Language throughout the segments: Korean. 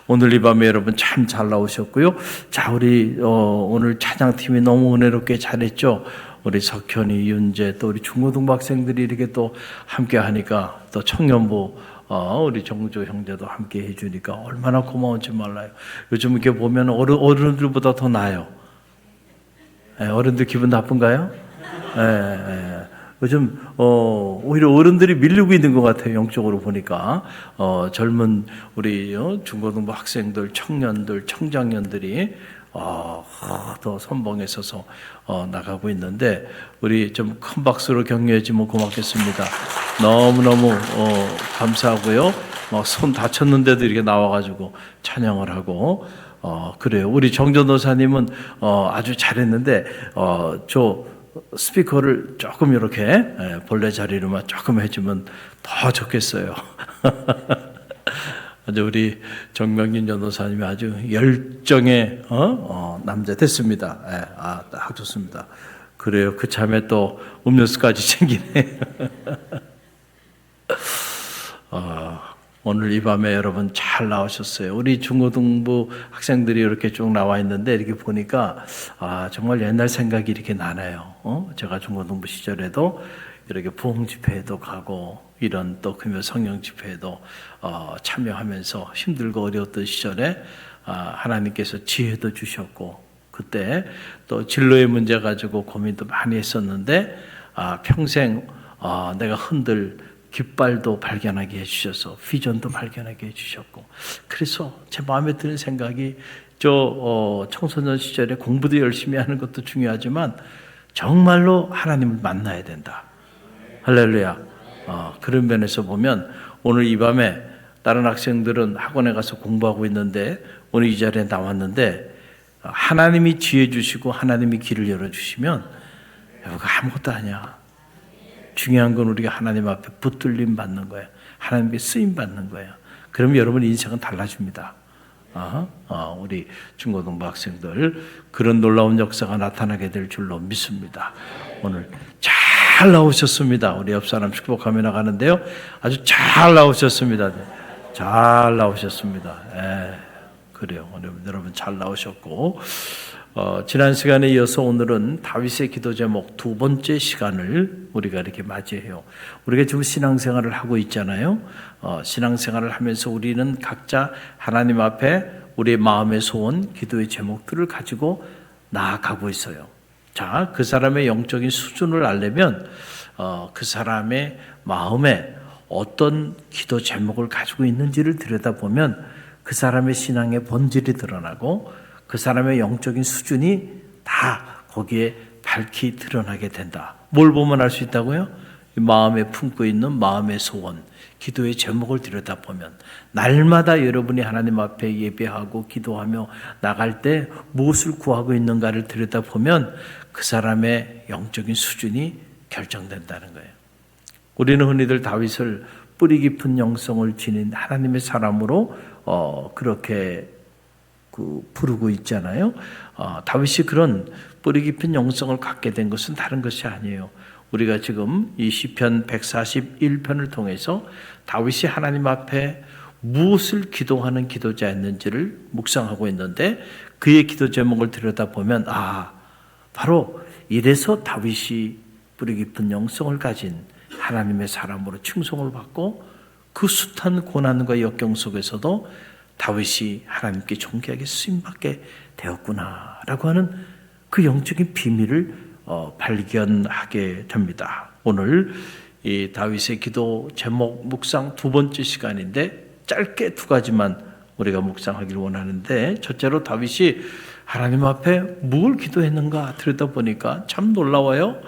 오늘 이 밤에 여러분 참 잘 나오셨고요. 자, 우리 오늘 찬양팀이 너무 은혜롭게 잘했죠. 우리 석현이, 윤재, 또 우리 중고등부 학생들이 이렇게 또 함께 하니까, 또 청년부 우리 정조 형제도 함께 해주니까 얼마나 고마운지 몰라요. 요즘 이렇게 보면 어른들보다 더 나아요. 어른들 기분 나쁜가요? 요즘 오히려 어른들이 밀리고 있는 것 같아요. 영적으로 보니까 젊은 우리 중고등부 학생들, 청년들, 청장년들이 더 선봉에 서서 나가고 있는데, 우리 좀 큰 박수로 격려해 주면 고맙겠습니다. 너무너무 감사하고요. 막 손 다쳤는데도 이렇게 나와가지고 찬양을 하고 그래요. 우리 정전도사님은 아주 잘했는데 저 스피커를 조금 이렇게 본래 자리로만 조금 해주면 더 좋겠어요. 아주 우리 정명진 전도사님이 아주 열정의 남자 됐습니다. 딱 좋습니다. 그래요. 그 참에 또 음료수까지 챙기네. 오늘 이 밤에 여러분 잘 나오셨어요. 우리 중고등부 학생들이 이렇게 쭉 나와 있는데, 이렇게 보니까 정말 옛날 생각이 이렇게 나네요. 제가 중고등부 시절에도 이렇게 부흥 집회에도 가고, 이런 또 금요 성령 집회에도 참여하면서 힘들고 어려웠던 시절에 하나님께서 지혜도 주셨고, 그때 또 진로의 문제 가지고 고민도 많이 했었는데 평생 내가 흔들 깃발도 발견하게 해주셔서 비전도 발견하게 해주셨고, 그래서 제 마음에 드는 생각이, 청소년 시절에 공부도 열심히 하는 것도 중요하지만 정말로 하나님을 만나야 된다. 할렐루야. 그런 면에서 보면 오늘 이 밤에 다른 학생들은 학원에 가서 공부하고 있는데 오늘 이 자리에 나왔는데, 하나님이 지혜 주시고 하나님이 길을 열어주시면 아무것도 아니야. 중요한 건 우리가 하나님 앞에 붙들림 받는 거야. 하나님께 쓰임 받는 거야. 그러면 여러분 인생은 달라집니다. 우리 중고등부 학생들 그런 놀라운 역사가 나타나게 될 줄로 믿습니다. 오늘 잘 나오셨습니다. 우리 옆 사람 축복하며 나가는데요. 아주 잘 나오셨습니다. 잘 나오셨습니다. 그래요. 여러분 잘 나오셨고, 지난 시간에 이어서 오늘은 다윗의 기도 제목 두 번째 시간을 우리가 이렇게 맞이해요. 우리가 지금 신앙생활을 하고 있잖아요. 신앙생활을 하면서 우리는 각자 하나님 앞에 우리의 마음의 소원, 기도의 제목들을 가지고 나아가고 있어요. 자, 그 사람의 영적인 수준을 알려면 그 사람의 마음에 어떤 기도 제목을 가지고 있는지를 들여다보면 그 사람의 신앙의 본질이 드러나고 그 사람의 영적인 수준이 다 거기에 밝히 드러나게 된다. 뭘 보면 알 수 있다고요? 마음에 품고 있는 마음의 소원, 기도의 제목을 들여다보면 날마다 여러분이 하나님 앞에 예배하고 기도하며 나갈 때 무엇을 구하고 있는가를 들여다보면 그 사람의 영적인 수준이 결정된다는 거예요. 우리는 흔히들 다윗을 뿌리 깊은 영성을 지닌 하나님의 사람으로 그렇게 부르고 있잖아요. 다윗이 그런 뿌리 깊은 영성을 갖게 된 것은 다른 것이 아니에요. 우리가 지금 이 시편 141편을 통해서 다윗이 하나님 앞에 무엇을 기도하는 기도자였는지를 묵상하고 있는데, 그의 기도 제목을 들여다보면 바로 이래서 다윗이 뿌리 깊은 영성을 가진 하나님의 사람으로 칭송을 받고 그 숱한 고난과 역경 속에서도 다윗이 하나님께 존귀하게 쓰임받게 되었구나라고 하는 그 영적인 비밀을 발견하게 됩니다. 오늘 이 다윗의 기도 제목 묵상 두 번째 시간인데 짧게 두 가지만 우리가 묵상하기를 원하는데, 첫째로 다윗이 하나님 앞에 뭘 기도했는가 들여다보니까 참 놀라워요.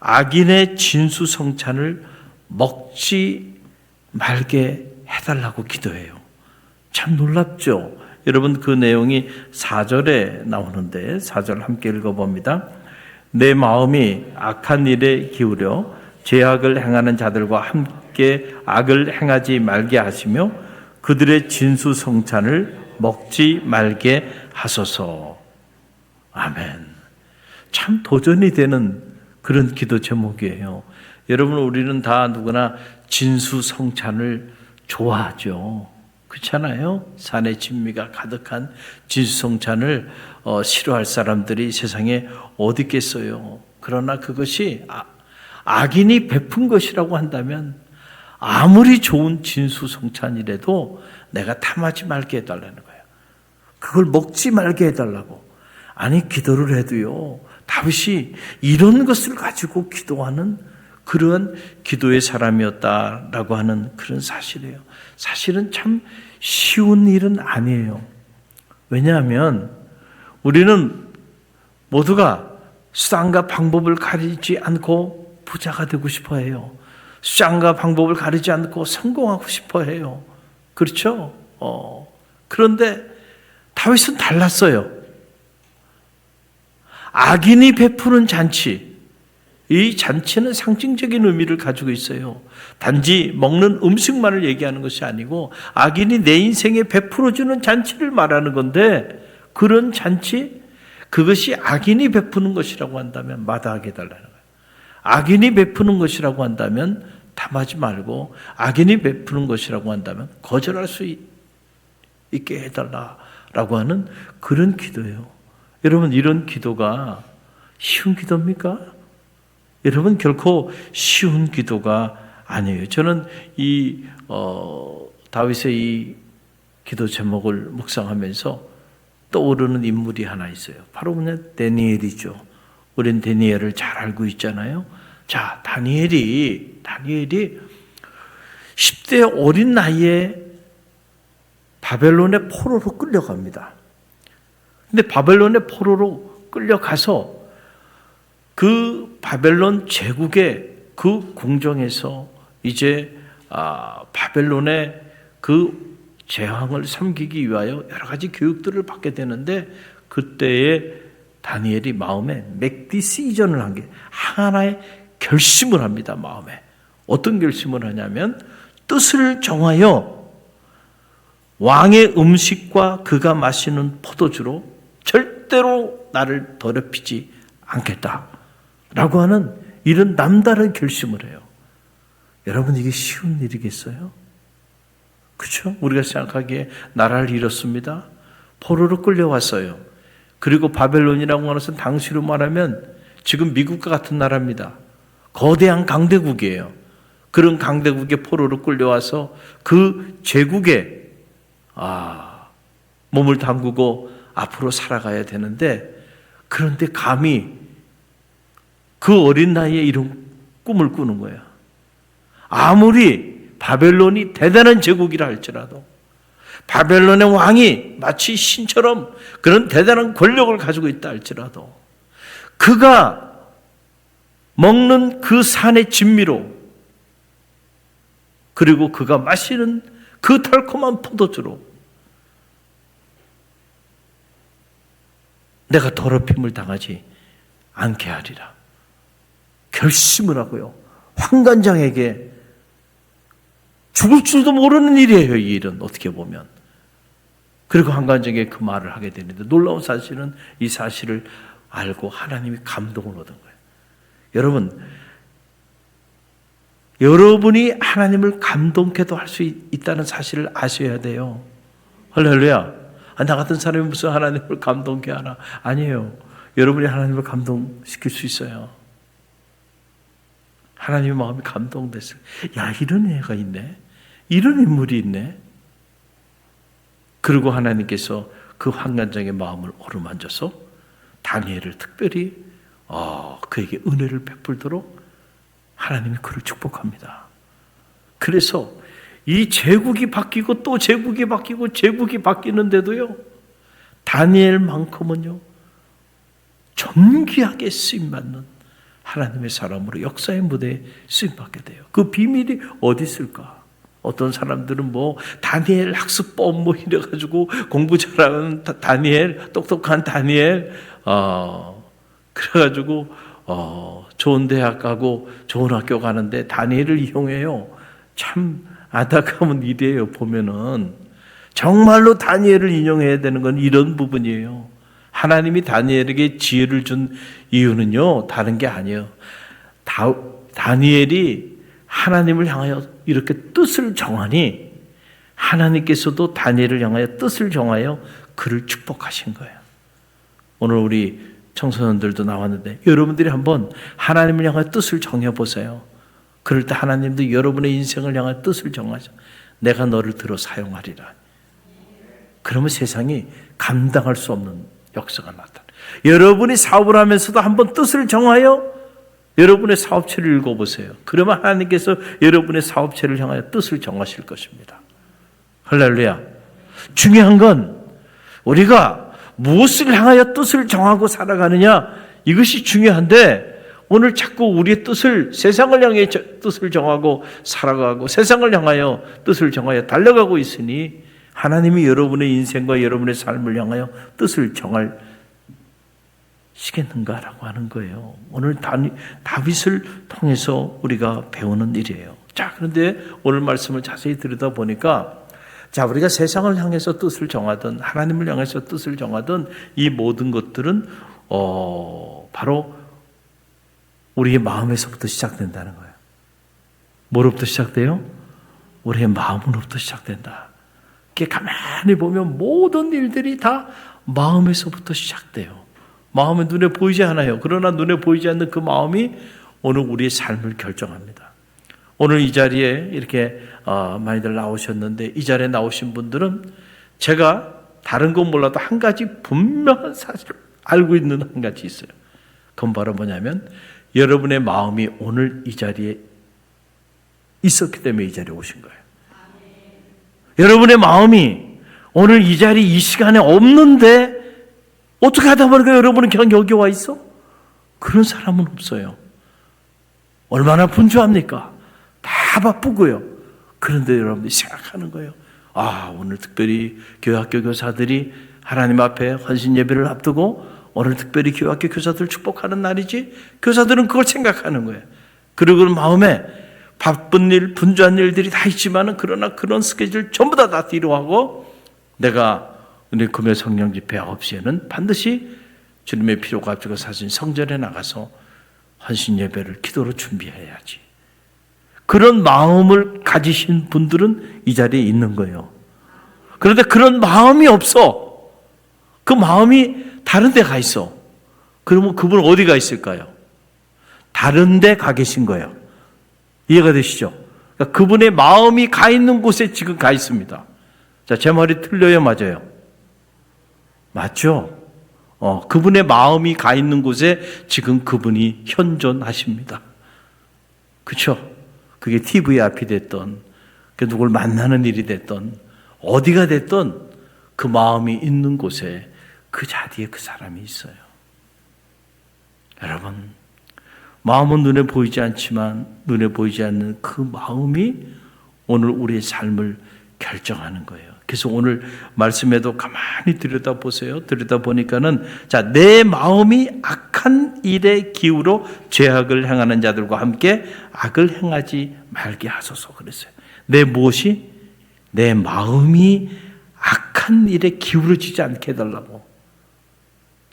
악인의 진수성찬을 먹지 말게 해달라고 기도해요. 참 놀랍죠? 여러분, 그 내용이 4절에 나오는데 4절 함께 읽어봅니다. 내 마음이 악한 일에 기울여 죄악을 행하는 자들과 함께 악을 행하지 말게 하시며 그들의 진수성찬을 먹지 말게 하소서. 아멘. 참 도전이 되는 그런 기도 제목이에요. 여러분, 우리는 다 누구나 진수성찬을 좋아하죠. 그렇잖아요. 산에 진미가 가득한 진수성찬을 싫어할 사람들이 세상에 어디 있겠어요. 그러나 그것이 악인이 베푼 것이라고 한다면 아무리 좋은 진수성찬이라도 내가 탐하지 말게 해달라는 거예요. 그걸 먹지 말게 해달라고. 아니, 기도를 해도요, 다윗이 이런 것을 가지고 기도하는 그런 기도의 사람이었다라고 하는 그런 사실이에요. 사실은 참 쉬운 일은 아니에요. 왜냐하면 우리는 모두가 수단과 방법을 가리지 않고 부자가 되고 싶어 해요. 수단과 방법을 가리지 않고 성공하고 싶어 해요. 그렇죠? 그런데 다윗은 달랐어요. 악인이 베푸는 잔치, 이 잔치는 상징적인 의미를 가지고 있어요. 단지 먹는 음식만을 얘기하는 것이 아니고 악인이 내 인생에 베풀어주는 잔치를 말하는 건데, 그런 잔치, 그것이 악인이 베푸는 것이라고 한다면 마다하게 해달라는 거예요. 악인이 베푸는 것이라고 한다면 탐하지 말고, 악인이 베푸는 것이라고 한다면 거절할 수 있게 해달라라고 하는 그런 기도예요. 여러분, 이런 기도가 쉬운 기도입니까? 여러분, 결코 쉬운 기도가 아니에요. 저는 이 다윗의 이 기도 제목을 묵상하면서 떠오르는 인물이 하나 있어요. 바로 그냥 다니엘이죠. 우린 다니엘을 잘 알고 있잖아요. 자, 다니엘이 10대 어린 나이에 바벨론의 포로로 끌려갑니다. 근데 바벨론의 포로로 끌려가서 그 바벨론 제국의 그 궁정에서 이제 바벨론의 그 제왕을 섬기기 위하여 여러 가지 교육들을 받게 되는데, 그때에 다니엘이 마음에 make decision을 한 게 하나의 결심을 합니다. 마음에 어떤 결심을 하냐면 뜻을 정하여 왕의 음식과 그가 마시는 포도주로 절대로 나를 더럽히지 않겠다라고 하는 이런 남다른 결심을 해요. 여러분, 이게 쉬운 일이겠어요? 그렇죠? 우리가 생각하기에 나라를 잃었습니다. 포로로 끌려왔어요. 그리고 바벨론이라고 하는 것은 당시로 말하면 지금 미국과 같은 나라입니다. 거대한 강대국이에요. 그런 강대국의 포로로 끌려와서 그 제국에 몸을 담그고 앞으로 살아가야 되는데, 그런데 감히 그 어린 나이에 이런 꿈을 꾸는 거야. 아무리 바벨론이 대단한 제국이라 할지라도, 바벨론의 왕이 마치 신처럼 그런 대단한 권력을 가지고 있다 할지라도, 그가 먹는 그 산의 진미로, 그리고 그가 마시는 그 달콤한 포도주로 내가 더럽힘을 당하지 않게 하리라 결심을 하고요, 환관장에게 죽을 줄도 모르는 일이에요. 이 일은 어떻게 보면. 그리고 환관장에게 그 말을 하게 되는데, 놀라운 사실은 이 사실을 알고 하나님이 감동을 얻은 거예요. 여러분, 여러분이 하나님을 감동케도 할 수 있다는 사실을 아셔야 돼요. 할렐루야. 나 같은 사람이 무슨 하나님을 감동케 하나? 아니에요. 여러분이 하나님을 감동시킬 수 있어요. 하나님의 마음이 감동됐어요. 야, 이런 애가 있네. 이런 인물이 있네. 그리고 하나님께서 그 환관장의 마음을 어루만져서 다니엘을 특별히 그에게 은혜를 베풀도록 하나님이 그를 축복합니다. 그래서 이 제국이 바뀌고 또 제국이 바뀌고 제국이 바뀌는데도요, 다니엘만큼은요 존귀하게 쓰임받는 하나님의 사람으로 역사의 무대에 쓰임받게 돼요. 그 비밀이 어디 있을까? 어떤 사람들은 다니엘 학습법 이래가지고 공부 잘하는 다니엘, 똑똑한 다니엘, 그래가지고 좋은 대학 가고 좋은 학교 가는데 다니엘을 이용해요. 참 안타까운 일이에요. 보면은 정말로 다니엘을 인용해야 되는 건 이런 부분이에요. 하나님이 다니엘에게 지혜를 준 이유는요, 다른 게 아니에요. 다니엘이 하나님을 향하여 이렇게 뜻을 정하니 하나님께서도 다니엘을 향하여 뜻을 정하여 그를 축복하신 거예요. 오늘 우리 청소년들도 나왔는데 여러분들이 한번 하나님을 향하여 뜻을 정해보세요. 그럴 때 하나님도 여러분의 인생을 향하여 뜻을 정하죠. 내가 너를 들어 사용하리라. 그러면 세상이 감당할 수 없는 역사가 나타나요. 여러분이 사업을 하면서도 한번 뜻을 정하여 여러분의 사업체를 읽어보세요. 그러면 하나님께서 여러분의 사업체를 향하여 뜻을 정하실 것입니다. 할렐루야. 중요한 건 우리가 무엇을 향하여 뜻을 정하고 살아가느냐, 이것이 중요한데 오늘 자꾸 우리의 뜻을, 세상을 향해 뜻을 정하고 살아가고 세상을 향하여 뜻을 정하여 달려가고 있으니 하나님이 여러분의 인생과 여러분의 삶을 향하여 뜻을 정할 시겠는가라고 하는 거예요. 오늘 다윗을 통해서 우리가 배우는 일이에요. 자, 그런데 오늘 말씀을 자세히 들여다보니까, 자, 우리가 세상을 향해서 뜻을 정하든 하나님을 향해서 뜻을 정하든 이 모든 것들은 바로 우리의 마음에서부터 시작된다는 거예요. 뭐로부터 시작돼요? 우리의 마음으로부터 시작된다. 이렇게 가만히 보면 모든 일들이 다 마음에서부터 시작돼요. 마음은 눈에 보이지 않아요. 그러나 눈에 보이지 않는 그 마음이 오늘 우리의 삶을 결정합니다. 오늘 이 자리에 이렇게 많이들 나오셨는데, 이 자리에 나오신 분들은 제가 다른 건 몰라도 한 가지 분명한 사실을 알고 있는 한 가지 있어요. 그건 바로 뭐냐면 여러분의 마음이 오늘 이 자리에 있었기 때문에 이 자리에 오신 거예요. 여러분의 마음이 오늘 이 자리 이 시간에 없는데 어떻게 하다 보니까 여러분은 그냥 여기 와 있어? 그런 사람은 없어요. 얼마나 분주합니까? 다 바쁘고요. 그런데 여러분들이 생각하는 거예요. 아, 오늘 특별히 교회학교 교사들이 하나님 앞에 헌신 예배를 앞두고 오늘 특별히 교회학교 교사들 축복하는 날이지? 교사들은 그걸 생각하는 거예요. 그리고 마음에 바쁜 일, 분주한 일들이 다 있지만은 그러나 그런 스케줄 전부 다 뒤로 하고 내가 오늘 금요 성령 집회 9시에는 반드시 주님의 피로 값주고 사신 성전에 나가서 헌신 예배를 기도로 준비해야지. 그런 마음을 가지신 분들은 이 자리에 있는 거예요. 그런데 그런 마음이 없어. 그 마음이 다른 데 가 있어. 그러면 그분은 어디 가 있을까요? 다른 데 가 계신 거예요. 이해가 되시죠? 그러니까 그분의 마음이 가 있는 곳에 지금 가 있습니다. 자, 제 말이 틀려요? 맞아요? 맞죠? 그분의 마음이 가 있는 곳에 지금 그분이 현존하십니다. 그렇죠? 그게 TV 앞이 됐던, 누굴 만나는 일이 됐던, 어디가 됐던 그 마음이 있는 곳에 그 자리에 그 사람이 있어요. 여러분, 마음은 눈에 보이지 않지만 눈에 보이지 않는 그 마음이 오늘 우리의 삶을 결정하는 거예요. 그래서 오늘 말씀에도 가만히 들여다보세요. 들여다보니까는, 자, 내 마음이 악한 일에 기울어 죄악을 행하는 자들과 함께 악을 행하지 말게 하소서 그랬어요. 내 무엇이? 내 마음이 악한 일에 기울어지지 않게 해달라고.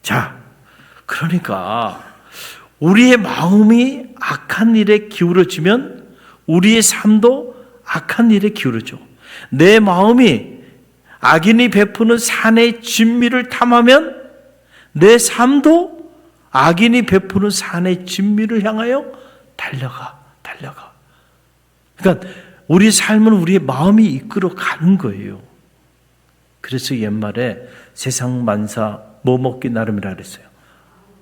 자, 그러니까 우리의 마음이 악한 일에 기울어지면 우리의 삶도 악한 일에 기울어져. 내 마음이 악인이 베푸는 산의 진미를 탐하면 내 삶도 악인이 베푸는 산의 진미를 향하여 달려가. 그러니까 우리 삶은 우리의 마음이 이끌어 가는 거예요. 그래서 옛말에 세상 만사 뭐 먹기 나름이라 그랬어요.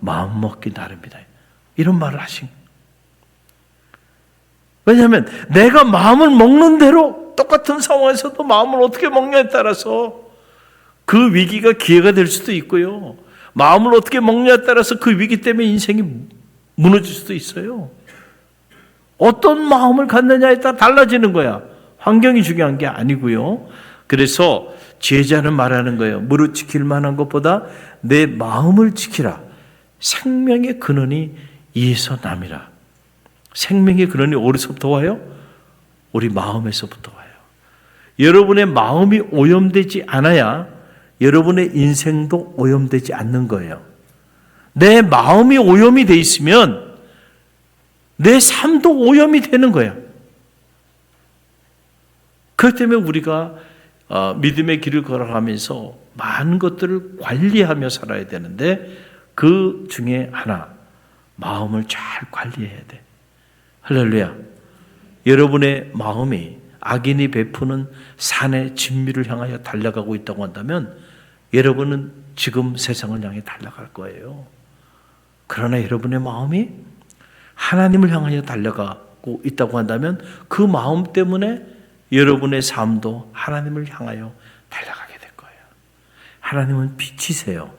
마음 먹기 나름이다. 이런 말을 하신 거예요. 왜냐하면 내가 마음을 먹는 대로 똑같은 상황에서도 마음을 어떻게 먹냐에 따라서 그 위기가 기회가 될 수도 있고요. 마음을 어떻게 먹냐에 따라서 그 위기 때문에 인생이 무너질 수도 있어요. 어떤 마음을 갖느냐에 따라 달라지는 거야. 환경이 중요한 게 아니고요. 그래서 제자는 말하는 거예요. 무릇 지킬 만한 것보다 내 마음을 지키라. 생명의 근원이 이에서 남이라. 생명의 근원이 어디서부터 와요? 우리 마음에서부터 와요. 여러분의 마음이 오염되지 않아야 여러분의 인생도 오염되지 않는 거예요. 내 마음이 오염이 돼 있으면 내 삶도 오염이 되는 거예요. 그렇기 때문에 우리가 믿음의 길을 걸어가면서 많은 것들을 관리하며 살아야 되는데 그 중에 하나, 마음을 잘 관리해야 돼. 할렐루야. 여러분의 마음이 악인이 베푸는 산의 진미를 향하여 달려가고 있다고 한다면 여러분은 지금 세상을 향해 달려갈 거예요. 그러나 여러분의 마음이 하나님을 향하여 달려가고 있다고 한다면 그 마음 때문에 여러분의 삶도 하나님을 향하여 달려가게 될 거예요. 하나님은 빛이세요.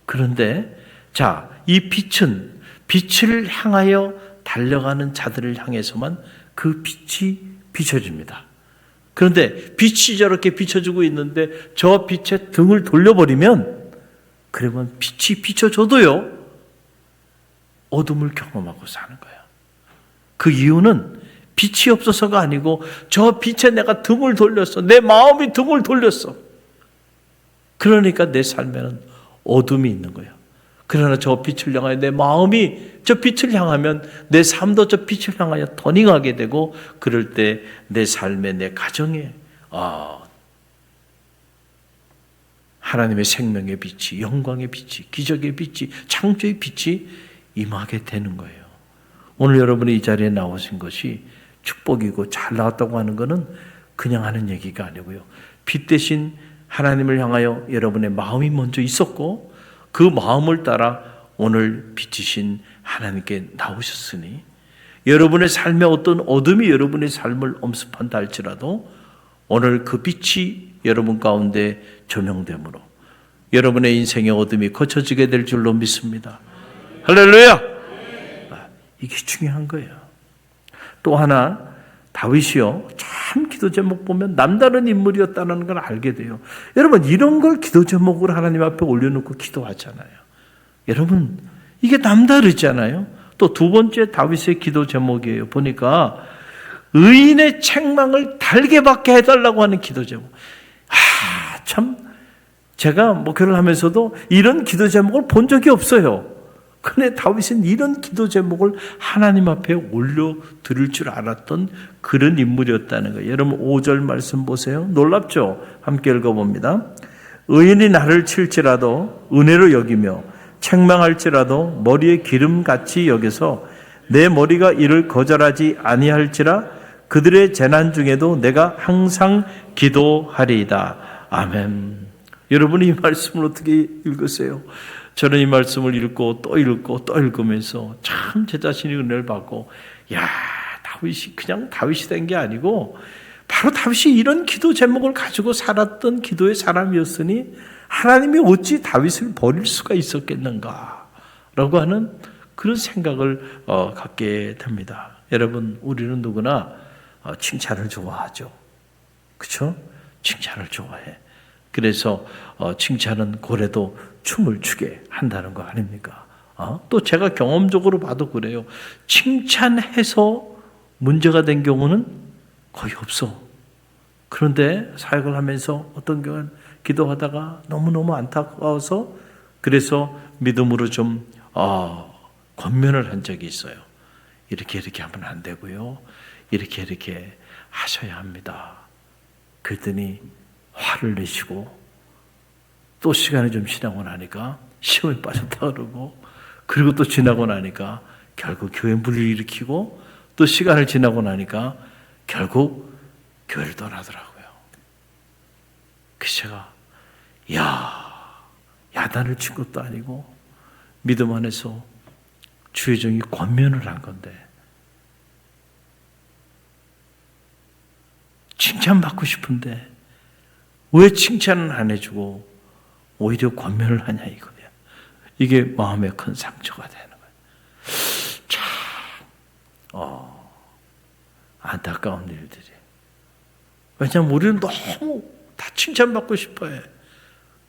그런데 자, 이 빛은 빛을 향하여 달려가는 자들을 향해서만 그 빛이 비춰집니다. 그런데 빛이 저렇게 비춰주고 있는데 저 빛에 등을 돌려버리면 그러면 빛이 비춰줘도요 어둠을 경험하고 사는 거예요. 그 이유는 빛이 없어서가 아니고 저 빛에 내가 등을 돌렸어. 내 마음이 등을 돌렸어. 그러니까 내 삶에는 어둠이 있는 거예요. 그러나 저 빛을 향하여 내 마음이 저 빛을 향하면 내 삶도 저 빛을 향하여 터닝하게 되고 그럴 때 내 삶에 내 가정에 하나님의 생명의 빛이, 영광의 빛이, 기적의 빛이, 창조의 빛이 임하게 되는 거예요. 오늘 여러분이 이 자리에 나오신 것이 축복이고 잘 나왔다고 하는 것은 그냥 하는 얘기가 아니고요. 빛 대신 하나님을 향하여 여러분의 마음이 먼저 있었고 그 마음을 따라 오늘 빛이신 하나님께 나오셨으니 여러분의 삶에 어떤 어둠이 여러분의 삶을 엄습한다 할지라도 오늘 그 빛이 여러분 가운데 조명됨으로 여러분의 인생의 어둠이 거쳐지게 될 줄로 믿습니다. 할렐루야! 이게 중요한 거예요. 또 하나, 다윗이요, 참 기도 제목 보면 남다른 인물이었다는 걸 알게 돼요. 여러분, 이런 걸 기도 제목으로 하나님 앞에 올려놓고 기도하잖아요. 여러분, 이게 남다르잖아요. 또 두 번째 다윗의 기도 제목이에요. 보니까 의인의 책망을 달게 받게 해달라고 하는 기도 제목. 참 제가 목회를 하면서도 이런 기도 제목을 본 적이 없어요. 그런데 다윗은 이런 기도 제목을 하나님 앞에 올려드릴 줄 알았던 그런 인물이었다는 거예요. 여러분 5절 말씀 보세요. 놀랍죠? 함께 읽어봅니다. 의인이 나를 칠지라도 은혜로 여기며 책망할지라도 머리에 기름같이 여겨서 내 머리가 이를 거절하지 아니할지라 그들의 재난 중에도 내가 항상 기도하리이다. 아멘. 여러분이 이 말씀을 어떻게 읽으세요? 저는 이 말씀을 읽고 또 읽으면서 참 제 자신이 은혜를 받고 다윗이 그냥 다윗이 된 게 아니고 바로 다윗이 이런 기도 제목을 가지고 살았던 기도의 사람이었으니 하나님이 어찌 다윗을 버릴 수가 있었겠는가 라고 하는 그런 생각을 갖게 됩니다. 여러분 우리는 누구나 칭찬을 좋아하죠. 그렇죠? 칭찬을 좋아해. 그래서 칭찬은 고래도 춤을 추게 한다는 거 아닙니까? 또 제가 경험적으로 봐도 그래요. 칭찬해서 문제가 된 경우는 거의 없어. 그런데 사역을 하면서 어떤 경우는 기도하다가 너무너무 안타까워서 그래서 믿음으로 좀 권면을 한 적이 있어요. 이렇게 하면 안 되고요. 이렇게 하셔야 합니다. 그랬더니 화를 내시고 또 시간이 좀 지나고 나니까 시험에 빠졌다 그러고 그리고 또 지나고 나니까 결국 교회 물을 일으키고 또 시간을 지나고 나니까 결국 교회를 떠나더라고요. 그래서 제가 야단을 친 것도 아니고 믿음 안에서 주의 종이 권면을 한 건데 칭찬받고 싶은데 왜 칭찬은 안 해주고 오히려 권면을 하냐 이거예요. 이게 마음에 큰 상처가 되는 거예요. 참 안타까운 일들이. 왜냐하면 우리는 너무 다 칭찬받고 싶어해.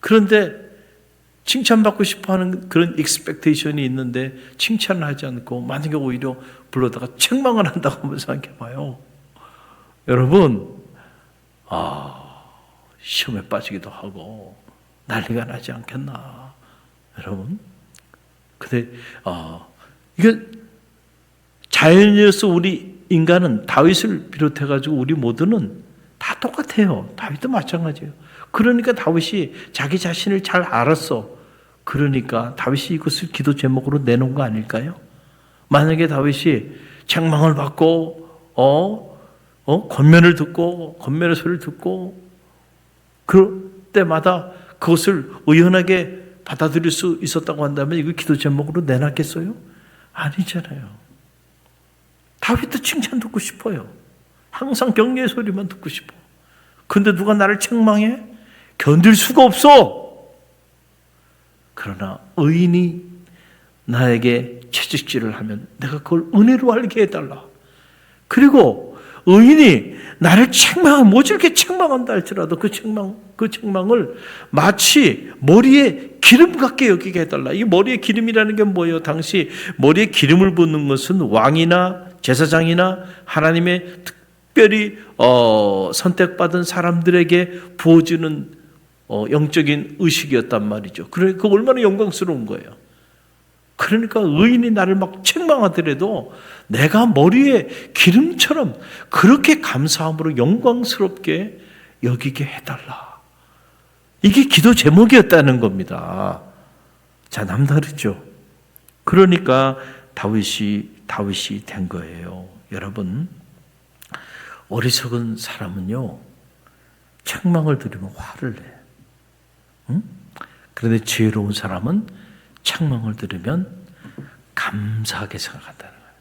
그런데 칭찬받고 싶어하는 그런 익스펙테이션이 있는데 칭찬을 하지 않고 만약에 오히려 불러다가 책망을 한다고 한번 생각해봐요. 여러분 시험에 빠지기도 하고 난리가 나지 않겠나 여러분? 근데 이게 자연이어서 우리 인간은 다윗을 비롯해가지고 우리 모두는 다 다 똑같아요. 다윗도 마찬가지예요. 그러니까 다윗이 자기 자신을 잘 알았어. 그러니까 다윗이 이것을 기도 제목으로 내놓은 거 아닐까요? 만약에 다윗이 책망을 받고 권면을 듣고 권면의 소리를 듣고 그럴 때마다 그것을 의연하게 받아들일 수 있었다고 한다면 이거 기도 제목으로 내놨겠어요? 아니잖아요. 다윗도 칭찬 듣고 싶어요. 항상 격려의 소리만 듣고 싶어. 근데 누가 나를 책망해? 견딜 수가 없어. 그러나 의인이 나에게 채찍질을 하면 내가 그걸 은혜로 알게 해달라. 그리고 의인이 나를 모질게 책망한다 할지라도 그 책망을 마치 머리에 기름 같게 여기게 해달라. 이 머리에 기름이라는 게 뭐예요? 당시 머리에 기름을 붓는 것은 왕이나 제사장이나 하나님의 특별히 선택받은 사람들에게 부어주는 영적인 의식이었단 말이죠. 그러니까 얼마나 영광스러운 거예요. 그러니까 의인이 나를 막 책망하더라도 내가 머리에 기름처럼 그렇게 감사함으로 영광스럽게 여기게 해달라. 이게 기도 제목이었다는 겁니다. 자, 남다르죠. 그러니까 다윗이 된 거예요. 여러분, 어리석은 사람은요, 책망을 들으면 화를 내. 응? 그런데 지혜로운 사람은 책망을 들으면 감사하게 생각한다는 거예요.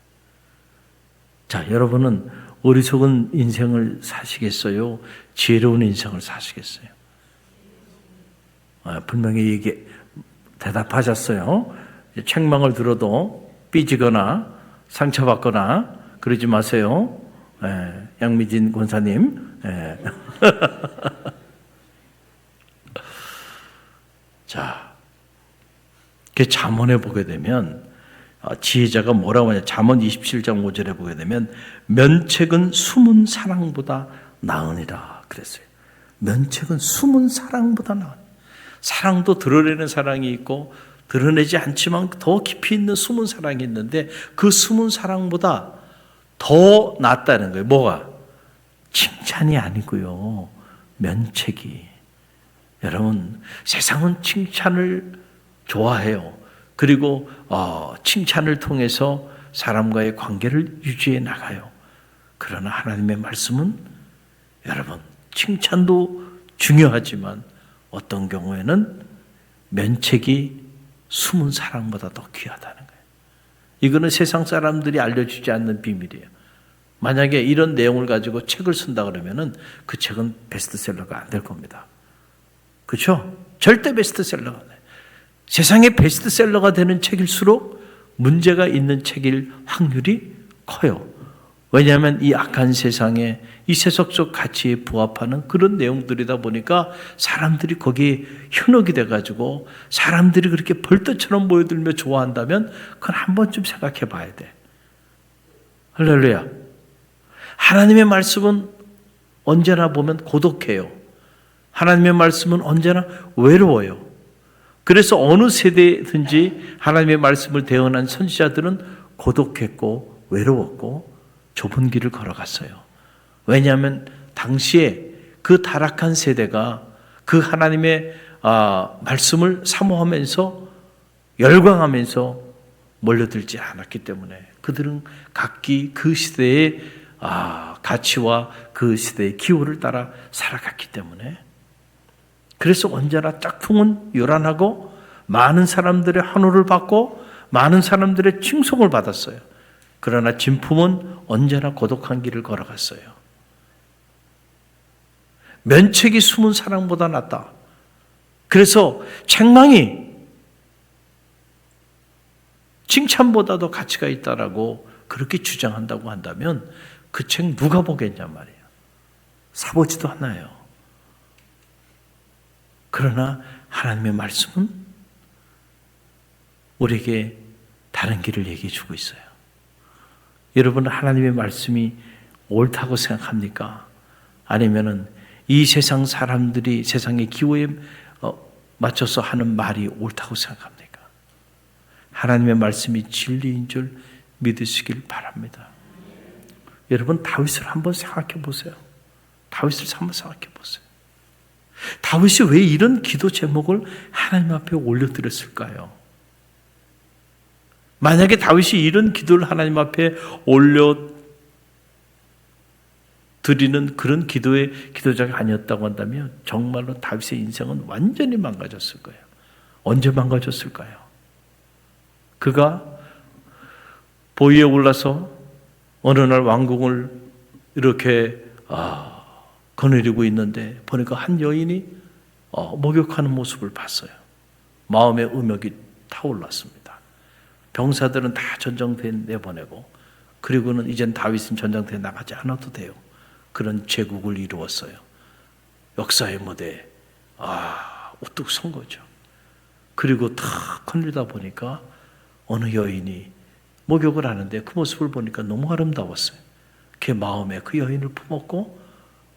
자, 여러분은 어리석은 인생을 사시겠어요? 지혜로운 인생을 사시겠어요? 분명히 대답하셨어요. 책망을 들어도 삐지거나 상처받거나 그러지 마세요. 양미진 권사님. 자, 잠언에 보게 되면 지혜자가 뭐라고 하냐? 잠언 27장 5절에 보게 되면 면책은 숨은 사랑보다 나으니라 그랬어요. 면책은 숨은 사랑보다 나으니. 사랑도 드러내는 사랑이 있고 드러내지 않지만 더 깊이 있는 숨은 사랑이 있는데 그 숨은 사랑보다 더 낫다는 거예요. 뭐가? 칭찬이 아니고요. 면책이. 여러분, 세상은 칭찬을 좋아해요. 그리고 칭찬을 통해서 사람과의 관계를 유지해 나가요. 그러나 하나님의 말씀은 여러분, 칭찬도 중요하지만 어떤 경우에는 면책이 숨은 사랑보다 더 귀하다는 거예요. 이거는 세상 사람들이 알려주지 않는 비밀이에요. 만약에 이런 내용을 가지고 책을 쓴다 그러면은 그 책은 베스트셀러가 안 될 겁니다. 그렇죠? 절대 베스트셀러가 안 돼요. 세상에 베스트셀러가 되는 책일수록 문제가 있는 책일 확률이 커요. 왜냐하면 이 악한 세상에 이 세속적 가치에 부합하는 그런 내용들이다 보니까 사람들이 거기에 현혹이 돼가지고 사람들이 그렇게 벌떼처럼 모여들며 좋아한다면 그건 한 번쯤 생각해 봐야 돼. 할렐루야. 하나님의 말씀은 언제나 보면 고독해요. 하나님의 말씀은 언제나 외로워요. 그래서 어느 세대든지 하나님의 말씀을 대언한 선지자들은 고독했고 외로웠고 좁은 길을 걸어갔어요. 왜냐하면 당시에 그 타락한 세대가 그 하나님의 말씀을 사모하면서 열광하면서 몰려들지 않았기 때문에 그들은 각기 그 시대의 가치와 그 시대의 기호를 따라 살아갔기 때문에 그래서 언제나 짝퉁은 요란하고 많은 사람들의 환호를 받고 많은 사람들의 칭송을 받았어요. 그러나 진품은 언제나 고독한 길을 걸어갔어요. 면책이 숨은 사랑보다 낫다. 그래서 책망이 칭찬보다도 가치가 있다라고 그렇게 주장한다고 한다면 그 책 누가 보겠냐 말이에요. 사보지도 않아요. 그러나 하나님의 말씀은 우리에게 다른 길을 얘기해 주고 있어요. 여러분은 하나님의 말씀이 옳다고 생각합니까? 아니면은 이 세상 사람들이 세상의 기호에 맞춰서 하는 말이 옳다고 생각합니까? 하나님의 말씀이 진리인 줄 믿으시길 바랍니다. 여러분, 다윗을 한번 생각해 보세요. 다윗을 한번 생각해 보세요. 다윗이 왜 이런 기도 제목을 하나님 앞에 올려드렸을까요? 만약에 다윗이 이런 기도를 하나님 앞에 올려드리는 그런 기도의 기도자가 아니었다고 한다면 정말로 다윗의 인생은 완전히 망가졌을 거예요. 언제 망가졌을까요? 그가 보위에 올라서 어느 날 왕궁을 이렇게 거느리고 있는데 보니까 한 여인이 목욕하는 모습을 봤어요. 마음의 음욕이 타올랐습니다. 병사들은 다 전장터에 내보내고 그리고는 이젠 다윗은 전장터에 나가지 않아도 돼요. 그런 제국을 이루었어요. 역사의 무대에 우뚝 선 거죠. 그리고 탁 거느리다 보니까 어느 여인이 목욕을 하는데 그 모습을 보니까 너무 아름다웠어요. 그 마음에 그 여인을 품었고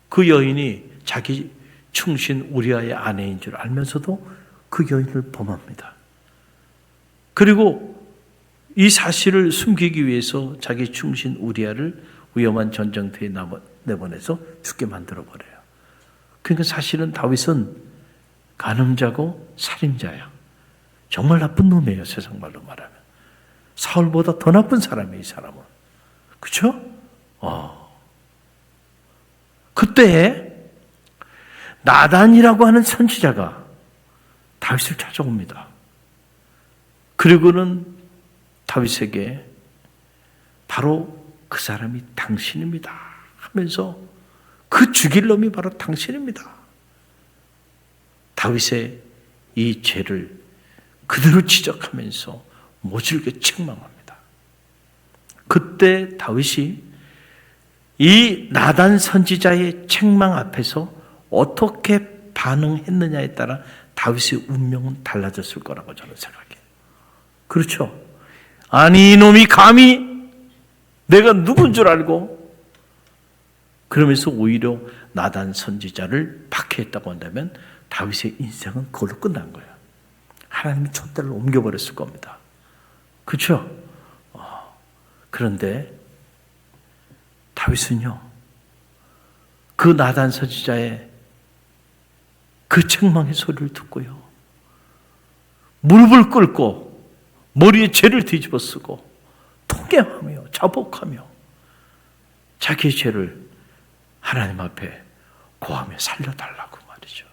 그 여인이 자기 충신 우리아의 아내인 줄 알면서도 그 여인을 범합니다. 그리고 이 사실을 숨기기 위해서 자기 충신 우리아를 위험한 전쟁터에 내보내서 죽게 만들어버려요. 그러니까 사실은 다윗은 간음자고 살인자야. 정말 나쁜 놈이에요. 세상 말로 말하면. 사울보다 더 나쁜 사람이에요. 이 사람은. 그렇죠? 그때 나단이라고 하는 선지자가 다윗을 찾아옵니다. 그리고는 다윗에게 바로 그 사람이 당신입니다 하면서 그 죽일 놈이 바로 당신입니다. 다윗의 이 죄를 그대로 지적하면서 모질게 책망합니다. 그때 다윗이 이 나단 선지자의 책망 앞에서 어떻게 반응했느냐에 따라 다윗의 운명은 달라졌을 거라고 저는 생각해요. 그렇죠? 아니 이놈이 감히 내가 누군 줄 알고 그러면서 오히려 나단 선지자를 박해했다고 한다면 다윗의 인생은 그걸로 끝난 거예요. 하나님이 촛대를 옮겨버렸을 겁니다. 그렇죠? 그런데 다윗은요, 그 나단 선지자의 그 책망의 소리를 듣고요, 무릎을 꿇고 머리에 죄를 뒤집어 쓰고 통회하며 자복하며 자기의 죄를 하나님 앞에 고하며 살려달라고 말이죠.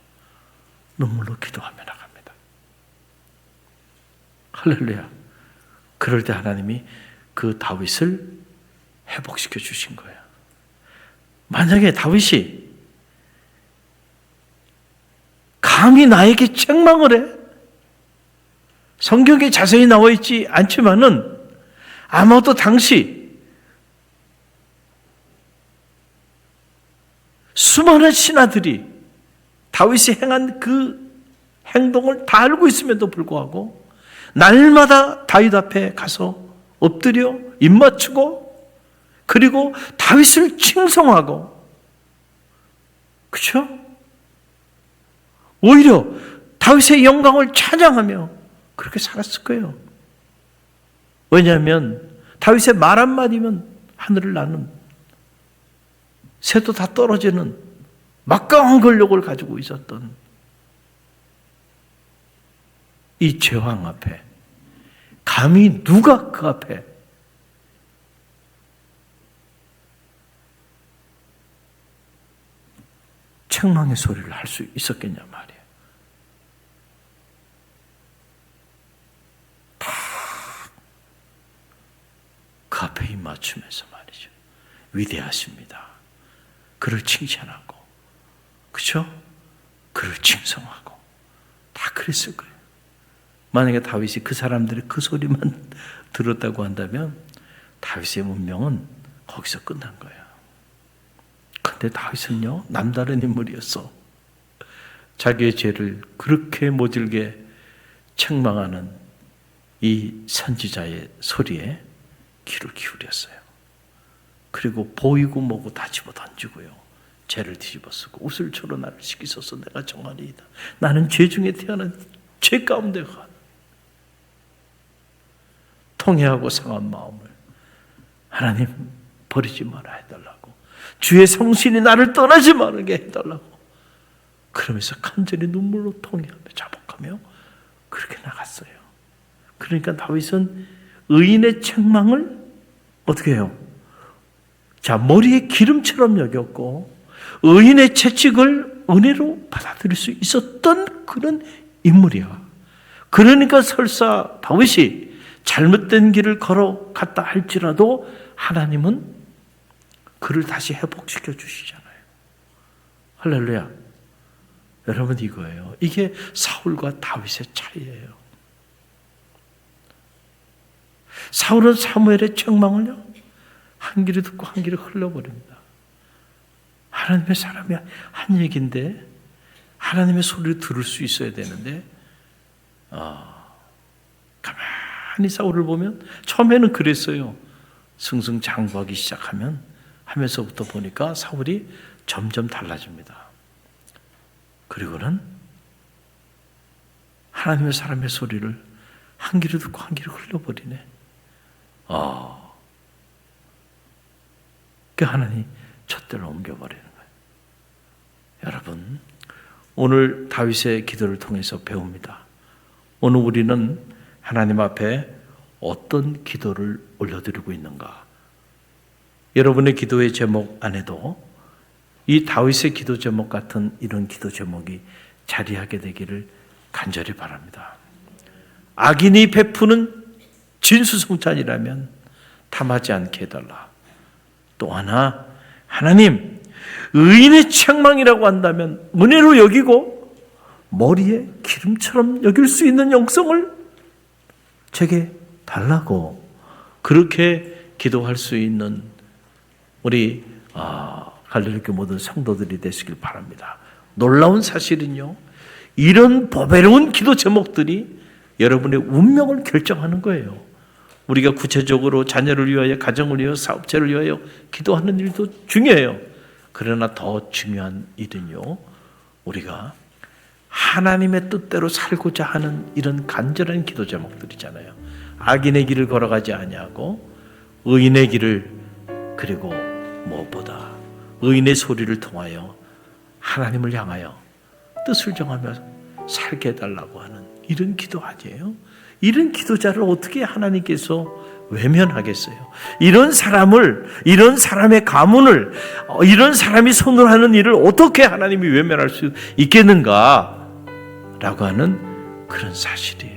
눈물로 기도하며 나갑니다. 할렐루야. 그럴 때 하나님이 그 다윗을 회복시켜 주신 거예요. 만약에 다윗이 감히 나에게 책망을 해? 성경에 자세히 나와 있지 않지만은 아마도 당시 수많은 신하들이 다윗이 행한 그 행동을 다 알고 있음에도 불구하고 날마다 다윗 앞에 가서 엎드려 입 맞추고 그리고 다윗을 칭송하고, 그렇죠? 오히려 다윗의 영광을 찬양하며 그렇게 살았을 거예요. 왜냐하면 다윗의 말 한마디면 하늘을 나는, 새도 다 떨어지는 막강한 권력을 가지고 있었던 이 제왕 앞에 감히 누가 그 앞에 책망의 소리를 할 수 있었겠냐 말이에요. 다 그 앞에 입 맞추면서 말이죠. 위대하십니다. 그를 칭찬하고, 그렇죠? 그를 칭송하고 다 그랬을 거예요. 만약에 다윗이 그 사람들의 그 소리만 들었다고 한다면 다윗의 운명은 거기서 끝난 거예요. 근데 다윗은요, 남다른 인물이었어. 자기의 죄를 그렇게 모질게 책망하는 이 선지자의 소리에 귀를 기울였어요. 그리고 보이고 뭐고 다 집어 던지고요, 죄를 뒤집어 쓰고 우슬초로 나를 씻기소서. 내가 정하리이다. 나는 죄 중에 태어난 죄 가운데 가. 통회하고 상한 마음을 하나님 버리지 말아 해달라고 주의 성신이 나를 떠나지 말게 해달라고. 그러면서 간절히 눈물로 통회하며 자복하며 그렇게 나갔어요. 그러니까 다윗은 의인의 책망을 어떻게 해요? 자, 머리에 기름처럼 여겼고 의인의 채찍을 은혜로 받아들일 수 있었던 그런 인물이야. 그러니까 설사 다윗이 잘못된 길을 걸어갔다 할지라도 하나님은 그를 다시 회복시켜 주시잖아요. 할렐루야. 여러분, 이거예요. 이게 사울과 다윗의 차이예요. 사울은 사무엘의 책망을요, 한 귀로 듣고 한 귀로 흘려버립니다. 하나님의 사람이 한 얘기인데 하나님의 소리를 들을 수 있어야 되는데 가만히 사울을 보면 처음에는 그랬어요. 승승장구하기 시작하면 하면서부터 보니까 사울이 점점 달라집니다. 그리고는 하나님의 사람의 소리를 한 귀로 듣고 한 귀로 흘려버리네. 그 하나님 촛대로 옮겨버리는 거예요. 여러분, 오늘 다윗의 기도를 통해서 배웁니다. 오늘 우리는 하나님 앞에 어떤 기도를 올려드리고 있는가? 여러분의 기도의 제목 안에도 이 다윗의 기도 제목 같은 이런 기도 제목이 자리하게 되기를 간절히 바랍니다. 악인이 베푸는 진수성찬이라면 탐하지 않게 해달라. 또 하나, 하나님, 의인의 책망이라고 한다면 은혜로 여기고 머리에 기름처럼 여길 수 있는 영성을 제게 달라고, 그렇게 기도할 수 있는 우리 갈릴리교 모든 성도들이 되시길 바랍니다. 놀라운 사실은요, 이런 보배로운 기도 제목들이 여러분의 운명을 결정하는 거예요. 우리가 구체적으로 자녀를 위하여, 가정을 위하여, 사업체를 위하여 기도하는 일도 중요해요. 그러나 더 중요한 일은요, 우리가 하나님의 뜻대로 살고자 하는 이런 간절한 기도 제목들이잖아요. 악인의 길을 걸어가지 아니하고 의인의 길을, 그리고 무엇보다 의인의 소리를 통하여 하나님을 향하여 뜻을 정하며 살게 해달라고 하는 이런 기도 아니에요? 이런 기도자를 어떻게 하나님께서 외면하겠어요? 이런 사람을, 이런 사람의 가문을, 이런 사람이 손으로 하는 일을 어떻게 하나님이 외면할 수 있겠는가? 라고 하는 그런 사실이에요.